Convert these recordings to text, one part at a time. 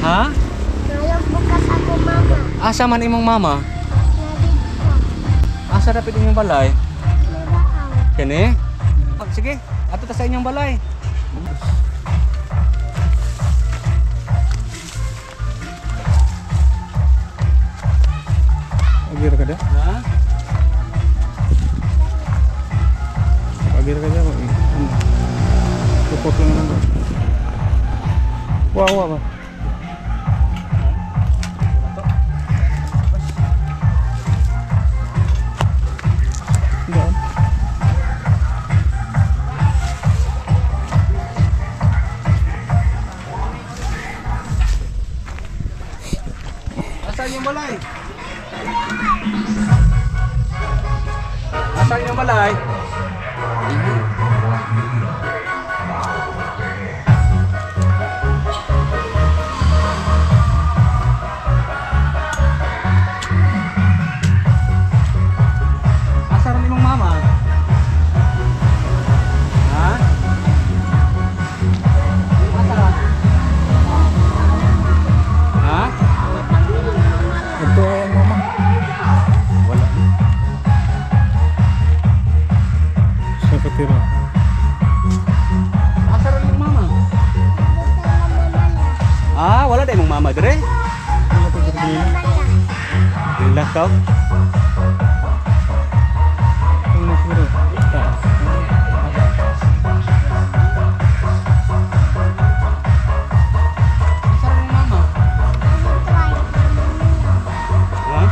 Ha? Walang bukas ako, mama. Asa man imong mama? Narito. Asa dapat inyong balay? Naraan. Kani? Oh, sige, ato ta sa inyong balay. Agir ka dah? Ha? Agir ka dah? Support lang naman. Wah, wah, wah. Enggak. Asan yung balay? Asan yung balay? Asan rin imong mama? Ha? Asan? Ha? Ito ang mama. Wala. Sa katira. Asa rin yung mama? Ah, wala din mong mama dire? Ano ko dito? Lakaw? Ano siguro? Tak. Asa rin yung mama? Ha?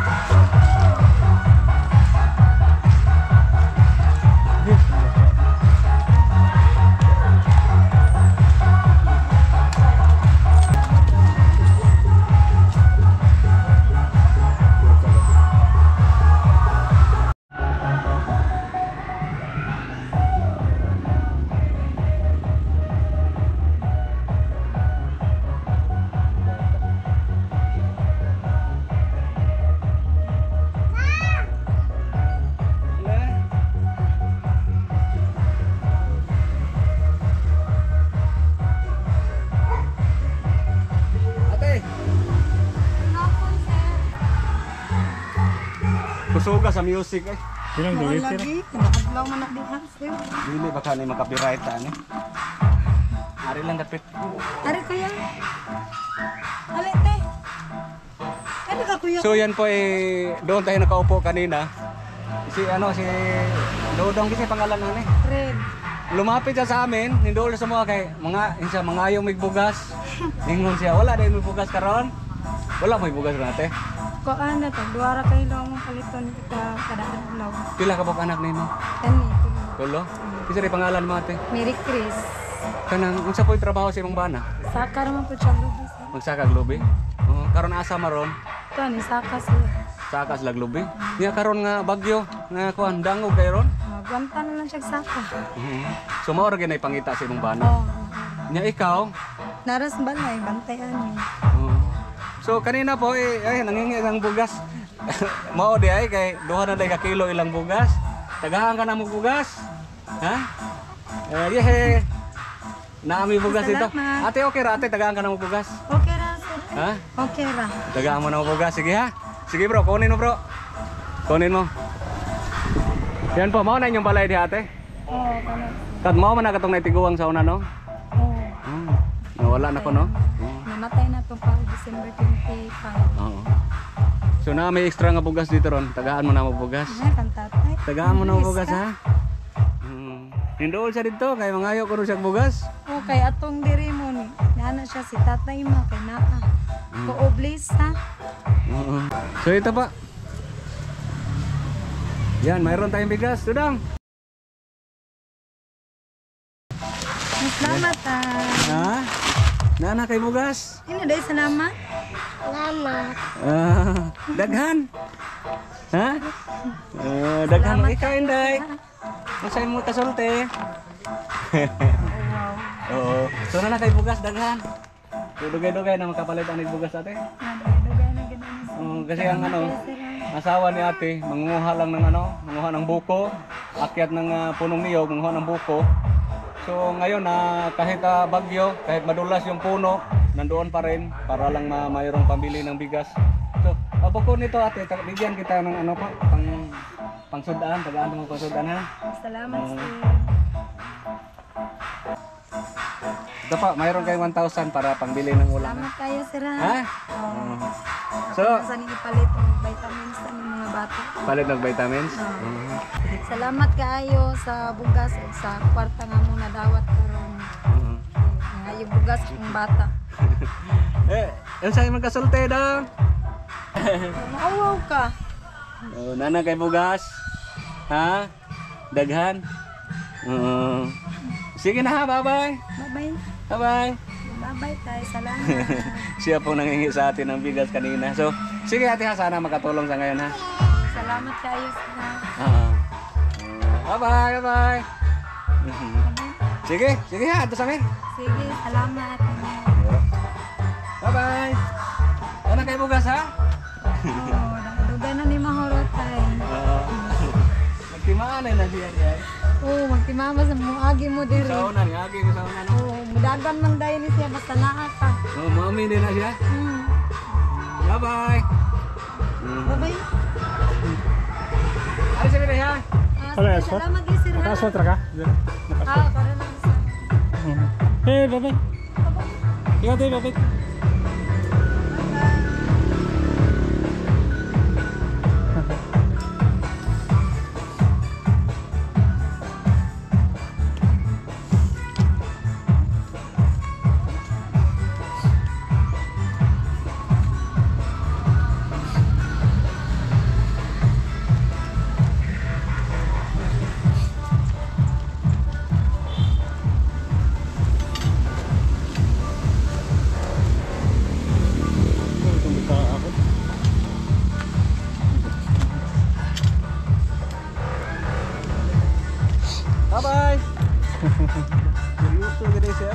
Ate, kusuga sa music eh. Bilang dulit sir. Lagi, kinakadlaw man na diha, sir. Dili baka na makapiright ani. Ari lang dapit. Ari kuya. Alete. Ano ka kuya? So yan po eh doon tayo nakaupo kanina. Si Dodong kasi pangalan na ni. Red. Lumapit siya sa amin, nindol sa mga kay mga ayaw migbugas. Ningon siya, wala dahil migbugas karon. Wala may bugas nate. Ko ano to, duara kayo lang mong paliton kita kada adlaw. Pila ka bang anak nimo? Tani. Tulo. Kisa rin pangalan mo ate. Mary Chris. Kanang unsa po'y trabaho sa imong bana? Saka naman po siya lubi. Magsakag lubi. Karon asa maron? Ito ni saka siya. Sakas lag lubi. Niya karon nga bagyo nga kuan dangog kay ron. Magwanta na lang siya saka. So mao ra ginay pangita sa imong bana. Oh. Nya ikaw? Naras balay, bantayan ni. So kanina po ay nangingi ng bugas. Mao di ay kay duha na day ka kilo ilang bugas. Tagahan ka na mo bugas. Ha? Yehe. Naami bugas dito. Salamat. Ate okay ra ate tagahan ka na mo bugas. Okay ra sir. Ha? Okay ra. Tagahan mo na mo bugas sige ha. Sige bro, kunin mo bro. Kunin mo. Yan po, mao na inyong balay di ate. Oh, kana. Kat mao man na katong naitiguang sa una no. Oh. Nawala na ko no. Namatay na to pa December 25. Oo. So na may extra nga bugas dito ron. Tagaan mo na mo bugas. Ay, kan tatay. Tagaan mo na mo bugas ha. Hindool siya dito kay mangayo ko ron siya bugas. Oh, kay atong diri mo ni. Nana siya si tatay mo kay naa. Ko-oblis ha. Oo. So ito pa. Yan, mayroon tayong bigas. Tudang. Salamat ha. Ha? Nana kay bugas. Ini dahil salamat. Salamat. Daghan. Ha? Daghan mo ikaw inday. Masay mo kasulti. Oo. So na kay bugas daghan. Dugay-dugay na makapalit ang bugas ate. Dugay na ganun. Kasi ang asawa ni ate, mangunguha lang ng mangunguha ng buko, akyat ng punong niyog, mangunguha ng buko. So ngayon na kahit bagyo, kahit madulas yung puno, nandoon pa rin para lang mayroong pambili ng bigas. So, bukod nito ate, bigyan kita ng ano pa, pangsudaan, tagaan mo pangsudaan ha. Salamat, Steve. Ito pa, mayroon kayong 1,000 para pangbili ng ulam. Salamat kayo, sir. Ha? Oo. So, Saan ipalit ang vitamins sa mga bata? palit ng vitamins. Salamat kaayo sa bugas o sa kwarta nga mo nadawat karon. Nga yung bugas ng bata. Yung sa'yo magkasulti daw. Maawaw ka. Nana kay bugas. Ha? Daghan. Sige na ha, bye-bye. Bye-bye. Bye-bye. Bye-bye tayo. Salamat. Siya po nangingi sa atin ng bigas kanina. So, sige ate ha, sana makatulong sa ngayon ha. Salamat kayo, sir. Bye-bye, bye-bye. Sige, sige ha, ito sa amin. Sige, salamat. Bye-bye. Nana kay bugas ha. Oo, dugay na ni mahorot tayo. Nagtimaan na siya guys. Oo, magtimama sa muagi mo diri. Sa unan, agi ko sa unan. Oo, mudagan man dayon ni siya basta naa ka. Mami din na siya. Bye-bye. Bye-bye. Ari sa ha. Wala, aswat? Salamat gi sir. Nakaswat ra ka? Para lang sa. Hey, bye-bye. Ingat tayo, bye-bye. Bye-bye. Seryoso gede siya.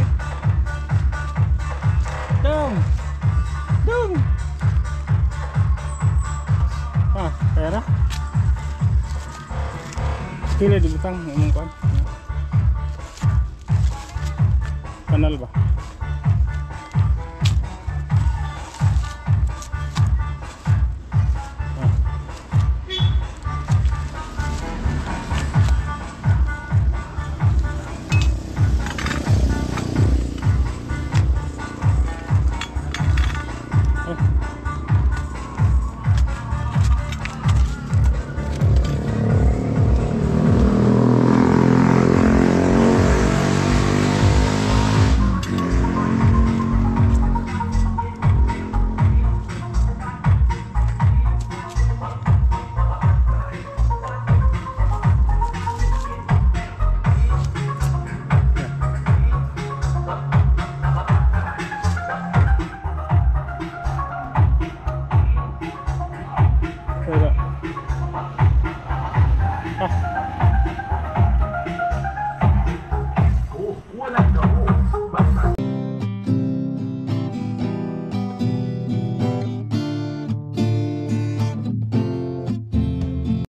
Dong! Dong! Pera? Kila di butang, umong kuan. Kanal ba? Pera.